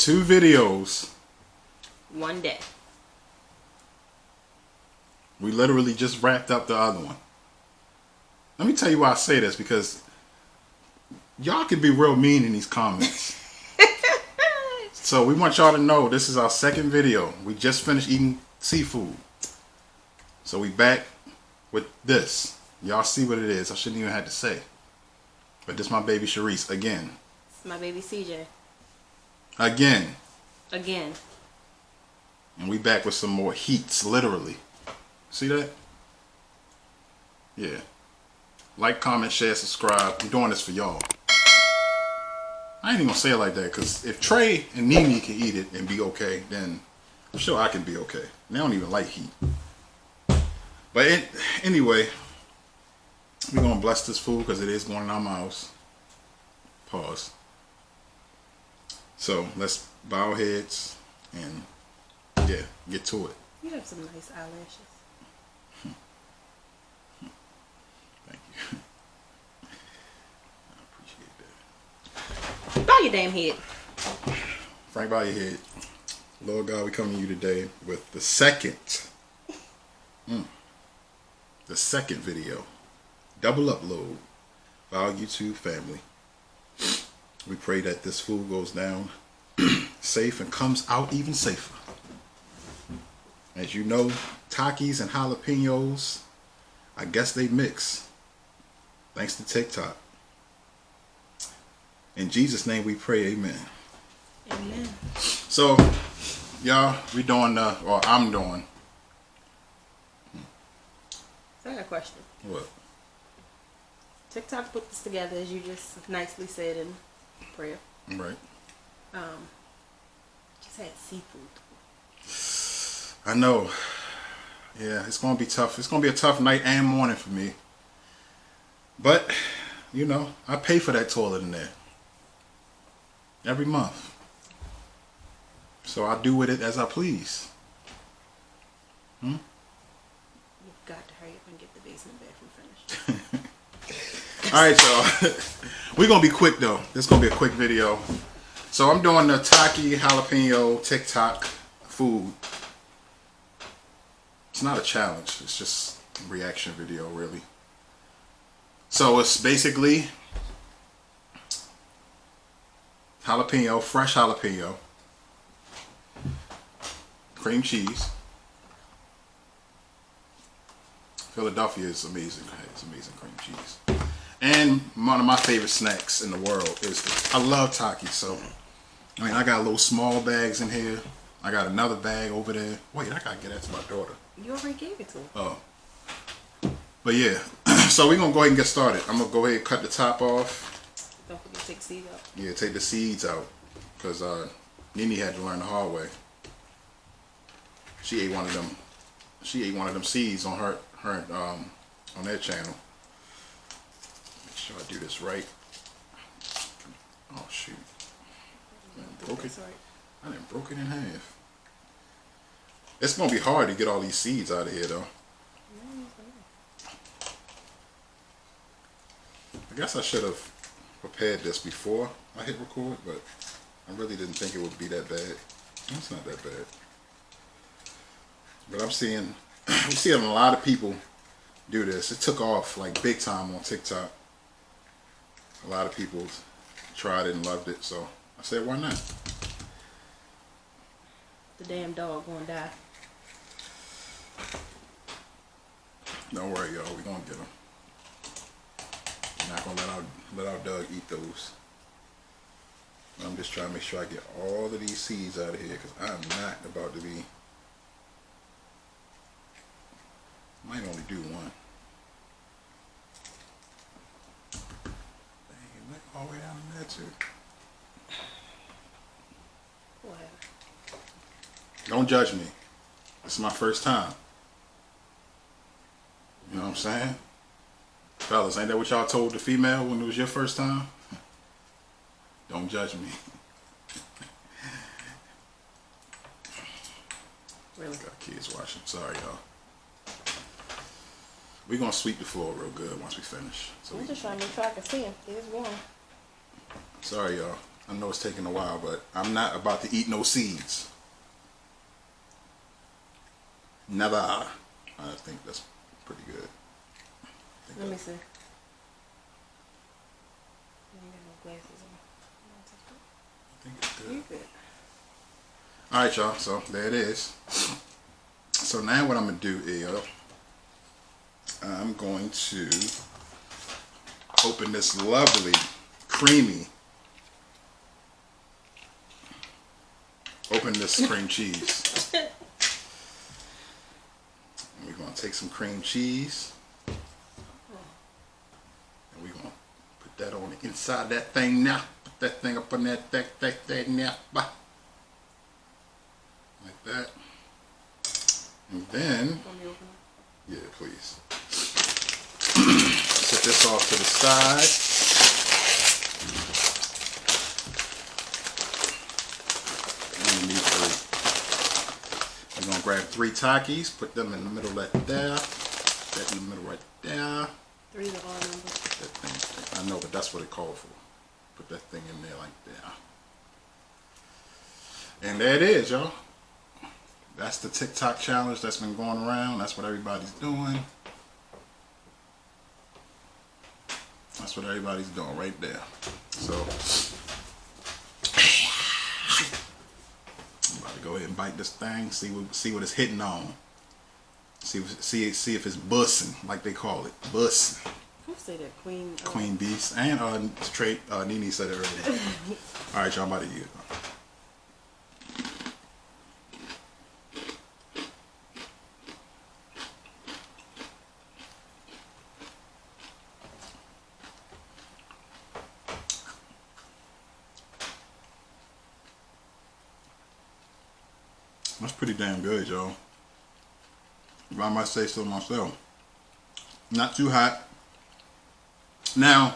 2 videos. One day. We literally just wrapped up the other one. Let me tell you why I say this, because y'all can be real mean in these comments. So we want y'all to know this is our 2nd video. We just finished eating seafood. So we back with this. Y'all see what it is. I shouldn't even have to say. But this is my baby Sharice again. It's my baby CJ. Again. Again. And we back with some more heats, literally. See that? Yeah. Like, comment, share, subscribe. I'm doing this for y'all. I ain't even gonna say it like that, because if Trey and Nene can eat it and be okay, then I'm sure I can be okay. And they don't even like heat. But anyway, we're gonna bless this food because it is going in our mouths. Pause. So let's bow our heads and yeah, get to it. You have some nice eyelashes. Thank you. I appreciate that. Bow your damn head. Frank, bow your head. Lord God, we come to you today with the second video. Double upload for our YouTube family. We pray that this food goes down safe and comes out even safer. As you know, Takis and jalapeños, I guess they mix. Thanks to TikTok. In Jesus' name we pray, amen. Amen. So, y'all, we doing, or I'm doing. So I got a question. What? TikTok put this together, as you just nicely said in prayer. Right. Just had seafood. I know. Yeah, it's going to be tough. It's going to be a tough night and morning for me. But, you know, I pay for that toilet in there. Every month. So I do with it as I please. You've got to hurry up and get the basement bathroom finished. Alright, y'all. We're going to be quick, though. This is going to be a quick video. So I'm doing the Taki jalapeno TikTok food. It's not a challenge. It's just a reaction video, really. So it's basically jalapeno, fresh jalapeno, cream cheese. Philadelphia is amazing. It's amazing cream cheese. And one of my favorite snacks in the world is I love Takis. So, I mean, I got little small bags in here. I got another bag over there. Wait, I gotta get that to my daughter. You already gave it to her. Oh. But yeah, so we're gonna go ahead and get started. I'm gonna go ahead and cut the top off. Don't forget to take the seeds out. Yeah, take the seeds out, because Nene had to learn the hard way. She ate one of them. She ate one of them seeds on her on their channel. Make sure I do this right. Oh shoot! I broke it. I done broke it in half. It's gonna be hard to get all these seeds out of here, though. I guess I should have prepared this before I hit record, but I really didn't think it would be that bad. It's not that bad. But I'm seeing a lot of people do this. It took off like big time on TikTok. A lot of people tried it and loved it, so I said, why not? The damn dog gonna die. Don't worry, y'all. We're gonna get them. We're not gonna let our dog eat those. I'm just trying to make sure I get all of these seeds out of here, because I'm not about to be. Might only do one. Dang, look all the way down in there too. Whatever. Don't judge me. This is my first time. You know what I'm saying? Fellas, ain't that what y'all told the female when it was your first time? Don't judge me. Really? Got kids watching. Sorry, y'all. We're going to sweep the floor real good once we finish. So I'm just trying to make sure I can see him. There's one. Sorry, y'all. I know it's taking a while, but I'm not about to eat no seeds. Never. I think that's pretty good. Let me see. You ain't got no glasses I think it's on. good. You good. Alright, y'all. So there it is. So now what I'm going to do is I'm going to open this lovely, creamy, open this cream cheese. And we're going to take some cream cheese. And we're going to put that on the inside of that thing now. Put that thing up on that thing now. Like that. And then, yeah, please. Set this off to the side. We're going to grab 3 Takis, put them in the middle right there. That in the middle right there. 3 is all numbers. That thing, I know, but that's what it called for. Put that thing in there like that. And there it is, y'all. That's the TikTok challenge that's been going around. That's what everybody's doing. That's what everybody's doing right there. So, I'm about to go ahead and bite this thing. See what it's hitting on. See if it's bussing, like they call it, bussing. Who say that? Queen. Queen Beast and Nene said it earlier. All right, y'all, I'm about to use it. That's pretty damn good, y'all. If I might say so myself. Not too hot. Now,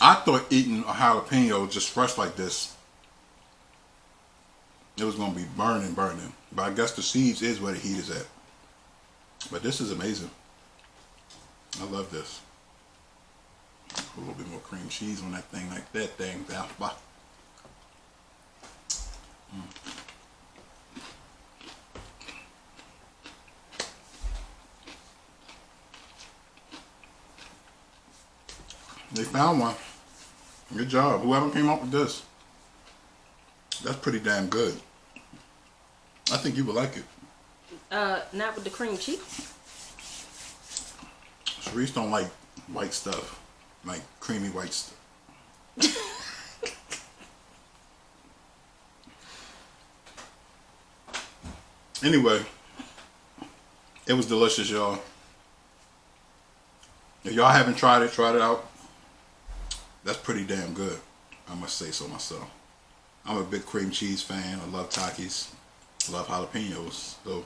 I thought eating a jalapeno just fresh like this, it was going to be burning. But I guess the seeds is where the heat is at. But this is amazing. I love this. Put a little bit more cream cheese on that thing, like that thing. They found one. Good job. Whoever came up with this. That's pretty damn good. I think you would like it. Not with the cream cheese. Sharice don't like white stuff. Like creamy white stuff. Anyway, it was delicious, y'all. If y'all haven't tried it out. That's pretty damn good. I must say so myself. I'm a big cream cheese fan. I love Takis. I love jalapenos. So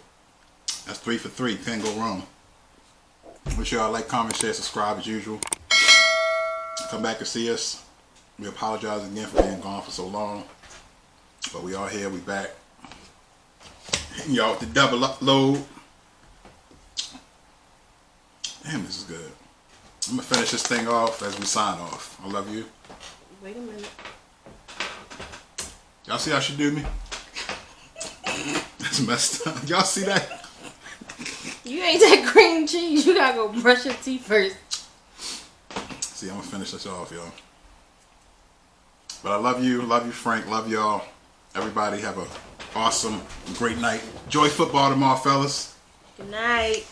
that's 3 for 3. Can't go wrong. Make sure y'all like, comment, share, subscribe as usual. Come back and see us. We apologize again for being gone for so long. But we are here. We back. Hitting y'all with the double upload. Damn, this is good. I'm going to finish this thing off as we sign off. I love you. Wait a minute. Y'all see how she do me? That's messed up. Y'all see that? You ain't that cream cheese. You gotta go brush your teeth first. See, I'm going to finish this off, y'all. But I love you. Love you, Frank. Love y'all. Everybody have a awesome, great night. Enjoy football tomorrow, fellas. Good night.